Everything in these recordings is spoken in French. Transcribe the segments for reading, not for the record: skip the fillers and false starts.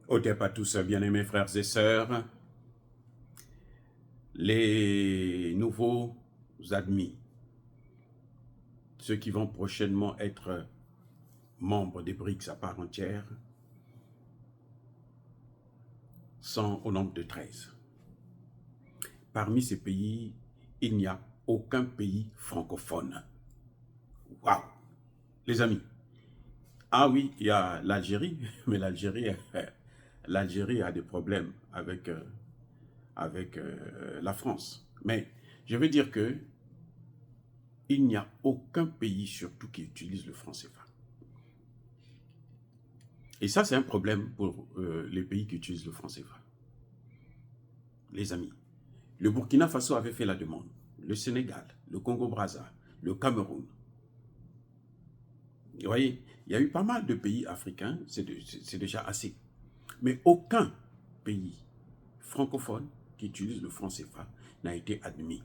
Otep à tous, bien-aimés frères et sœurs, les nouveaux admis, ceux qui vont prochainement être membres des BRICS à part entière, sont au nombre de 13. Parmi ces pays, il n'y a aucun pays francophone. Waouh! Les amis, ah oui, il y a l'Algérie, mais l'Algérie a des problèmes avec la France. Mais je veux dire que il n'y a aucun pays surtout qui utilise le franc CFA. Et ça, c'est un problème pour les pays qui utilisent le franc CFA. Les amis, le Burkina Faso avait fait la demande, le Sénégal, le Congo-Brazza, le Cameroun. Vous voyez, il y a eu pas mal de pays africains, c'est déjà assez. Mais aucun pays francophone qui utilise le franc CFA n'a été admis.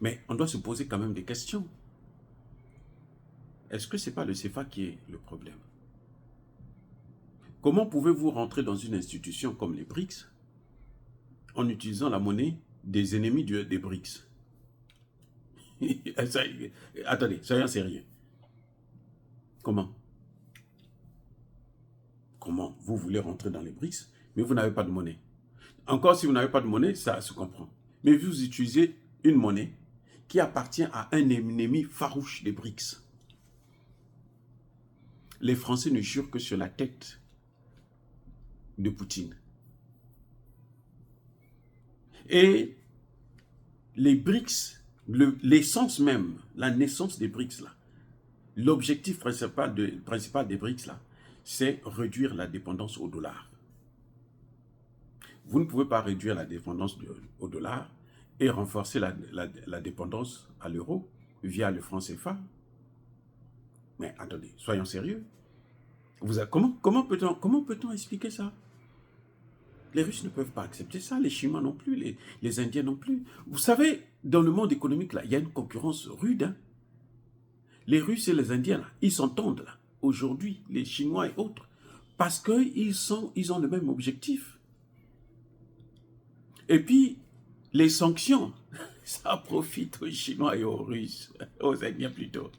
Mais on doit se poser quand même des questions. Est-ce que ce n'est pas le CFA qui est le problème? Comment pouvez-vous rentrer dans une institution comme les BRICS en utilisant la monnaie des ennemis des BRICS? Attendez, soyons sérieux. Comment? Comment vous voulez rentrer dans les BRICS, mais vous n'avez pas de monnaie? Encore si vous n'avez pas de monnaie, ça se comprend. Mais vous utilisez une monnaie qui appartient à un ennemi farouche des BRICS. Les Français ne jurent que sur la tête de Poutine. Et les BRICS, l'essence même, la naissance des BRICS là, l'objectif principal des BRICS là, c'est réduire la dépendance au dollar. Vous ne pouvez pas réduire la dépendance au dollar et renforcer la dépendance à l'euro via le franc CFA. Mais attendez, soyons sérieux. Comment peut-on expliquer ça? Les Russes ne peuvent pas accepter ça, les Chinois non plus, les Indiens non plus. Vous savez, dans le monde économique, là, il y a une concurrence rude. Hein? Les Russes et les Indiens, là, ils s'entendent là, aujourd'hui, les Chinois et autres, parce qu'ils ont le même objectif. Et puis, les sanctions, ça profite aux Chinois et aux Russes, aux Indiens plutôt,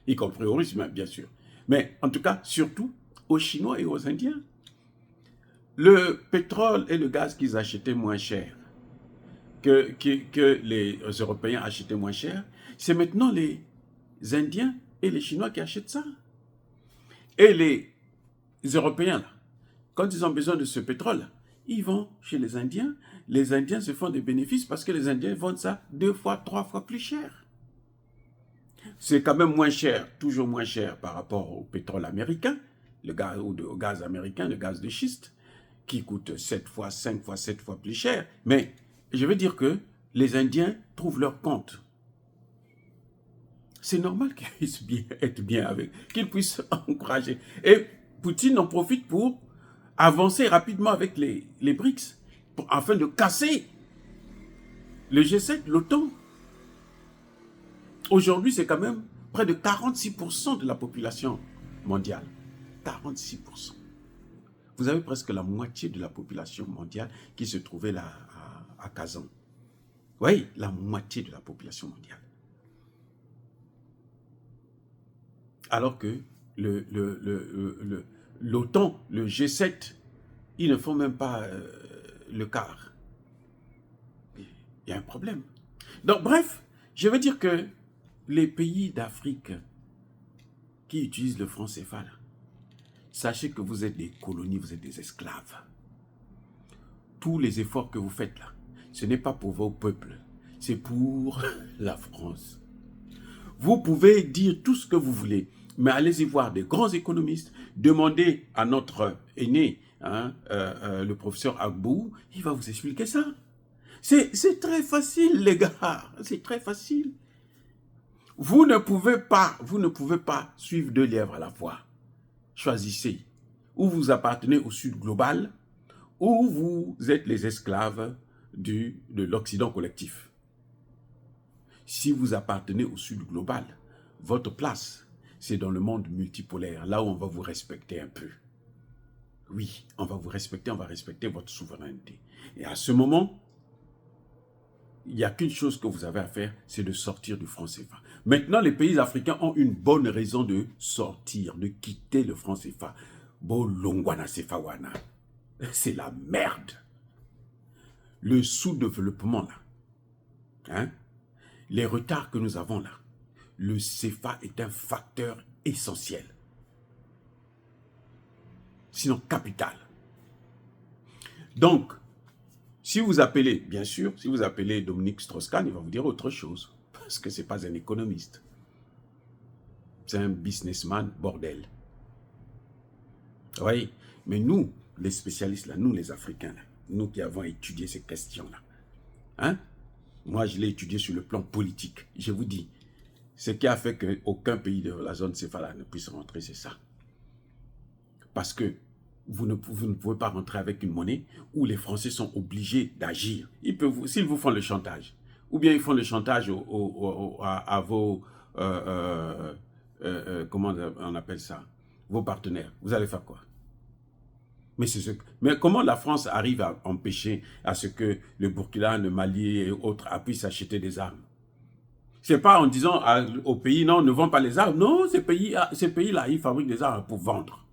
y compris aux Russes, bien sûr. Mais en tout cas, surtout aux Chinois et aux Indiens. Le pétrole et le gaz qu'ils achetaient moins cher, que les Européens achetaient moins cher, c'est maintenant les Indiens et les Chinois qui achètent ça. Et les Européens, là, quand ils ont besoin de ce pétrole, ils vont chez les Indiens se font des bénéfices parce que les Indiens vendent ça 2 fois, 3 fois plus cher. C'est quand même moins cher, toujours moins cher par rapport au pétrole américain, le gaz, ou au gaz américain, le gaz de schiste, qui coûte 7 fois, 5 fois, 7 fois plus cher. Mais je veux dire que les Indiens trouvent leur compte. C'est normal qu'ils puissent être bien avec, qu'ils puissent encourager. Et Poutine en profite pour avancer rapidement avec les BRICS, afin de casser le G7, l'OTAN. Aujourd'hui, c'est quand même près de 46% de la population mondiale. 46%. Vous avez presque la moitié de la population mondiale qui se trouvait là à Kazan. Oui, la moitié de la population mondiale. Alors que l'OTAN, le G7, ils ne font même pas le quart. Il y a un problème. Donc, bref, je veux dire que les pays d'Afrique qui utilisent le franc CFA, sachez que vous êtes des colonies, vous êtes des esclaves. Tous les efforts que vous faites là, ce n'est pas pour vos peuples, c'est pour la France. Vous pouvez dire tout ce que vous voulez, mais allez-y voir des grands économistes, demandez à notre aîné, le professeur Agbou, il va vous expliquer ça. C'est très facile, les gars, c'est très facile. Vous ne pouvez pas suivre 2 lièvres à la fois. Choisissez. Ou vous appartenez au Sud global, ou vous êtes les esclaves de l'Occident collectif. Si vous appartenez au Sud global, votre place, c'est dans le monde multipolaire, là où on va vous respecter un peu. oui, on va vous respecter, on va respecter votre souveraineté. Et à ce moment, il n'y a qu'une chose que vous avez à faire, c'est de sortir du franc CFA. Maintenant, les pays africains ont une bonne raison de sortir, de quitter le franc CFA. Bolongwana CFA-wana. C'est la merde. Le sous-développement, là, hein, les retards que nous avons là, le CFA est un facteur essentiel. Sinon capital. Donc, si vous appelez, bien sûr, si vous appelez Dominique Strauss-Kahn, il va vous dire autre chose. Parce que ce n'est pas un économiste. C'est un businessman bordel. Vous voyez? Mais nous, les spécialistes, là, nous les Africains, là, nous qui avons étudié ces questions-là, hein? Moi, je l'ai étudié sur le plan politique. Je vous dis, ce qui a fait qu'aucun pays de la zone CFA ne puisse rentrer, c'est ça. Parce que vous ne pouvez pas rentrer avec une monnaie où les Français sont obligés d'agir. S'ils vous font le chantage, ou bien ils font le chantage à vos, comment on appelle ça, vos partenaires, vous allez faire quoi? Mais comment la France arrive à empêcher à ce que le Burkina, le Mali et autres puissent acheter des armes? Ce n'est pas en disant aux pays, non, ne vend pas les armes. Non, ces pays-là, ils fabriquent des armes pour vendre.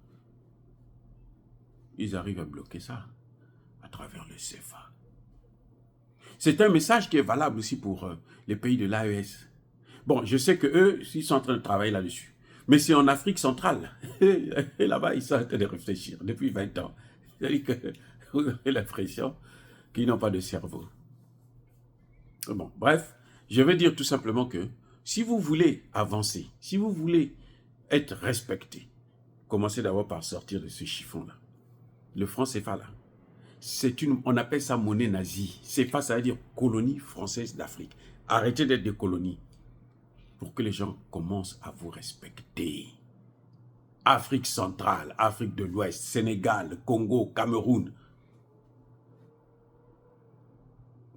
Ils arrivent à bloquer ça à travers le CFA. C'est un message qui est valable aussi pour les pays de l'AES. Bon, je sais qu'eux, ils sont en train de travailler là-dessus. Mais c'est en Afrique centrale. Et là-bas, ils sont en train de réfléchir depuis 20 ans. C'est-à-dire que vous avez l'impression qu'ils n'ont pas de cerveau. Bon, bref, je vais dire tout simplement que si vous voulez avancer, si vous voulez être respecté, commencez d'abord par sortir de ce chiffon-là. Le franc CFA, là, on appelle ça monnaie nazie. CFA, ça veut dire colonie française d'Afrique. Arrêtez d'être des colonies pour que les gens commencent à vous respecter. Afrique centrale, Afrique de l'Ouest, Sénégal, Congo, Cameroun,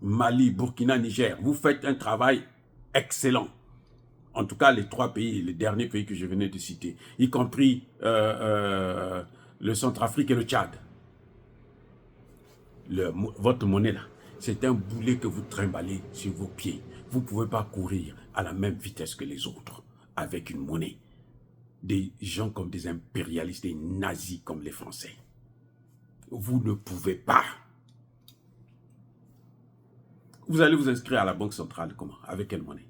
Mali, Burkina, Niger. Vous faites un travail excellent. En tout cas, les 3 pays, les derniers pays que je venais de citer, y compris le Centrafrique et le Tchad. Votre monnaie là, c'est un boulet que vous trimballez sur vos pieds. Vous ne pouvez pas courir à la même vitesse que les autres avec une monnaie. Des gens comme des impérialistes, des nazis comme les Français. Vous ne pouvez pas. Vous allez vous inscrire à la Banque centrale, comment? Avec quelle monnaie?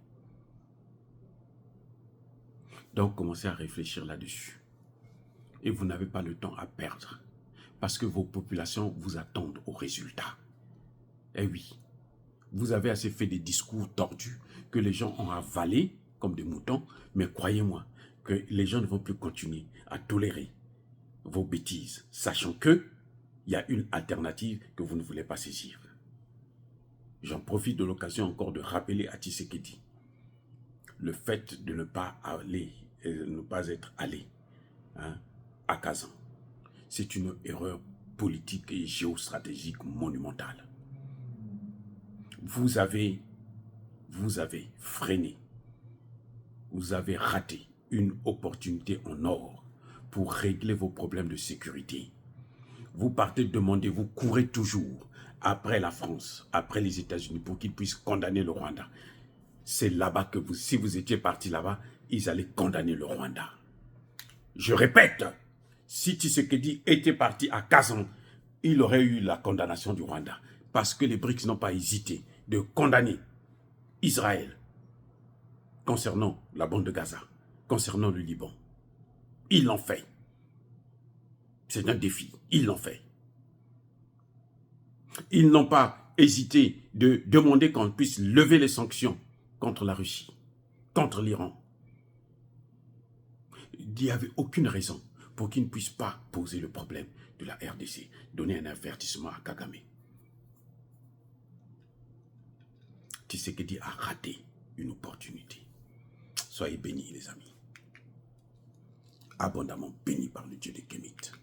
Donc, commencez à réfléchir là-dessus. Et vous n'avez pas le temps à perdre. Parce que vos populations vous attendent au résultat. Eh oui, vous avez assez fait des discours tordus que les gens ont avalés comme des moutons, mais croyez-moi que les gens ne vont plus continuer à tolérer vos bêtises, sachant qu'il y a une alternative que vous ne voulez pas saisir. J'en profite de l'occasion encore de rappeler à Tshisekedi le fait de ne pas aller, ne pas être allé à Kazan. C'est une erreur politique et géostratégique monumentale. Vous avez freiné, vous avez raté une opportunité en or pour régler vos problèmes de sécurité. Vous partez demander, vous courez toujours après la France, après les États-Unis pour qu'ils puissent condamner le Rwanda. C'est là-bas que si vous étiez parti là-bas, ils allaient condamner le Rwanda. Je répète, si Tshisekedi était parti à Kazan, il aurait eu la condamnation du Rwanda. Parce que les BRICS n'ont pas hésité de condamner Israël concernant la bande de Gaza, concernant le Liban. Ils l'ont fait. C'est un défi. Ils l'ont fait. Ils n'ont pas hésité de demander qu'on puisse lever les sanctions contre la Russie, contre l'Iran. Il n'y avait aucune raison pour qu'ils ne puissent pas poser le problème de la RDC, donner un avertissement à Kagame. Tshisekedi a raté une opportunité. Soyez bénis, les amis. Abondamment bénis par le Dieu des Kémites.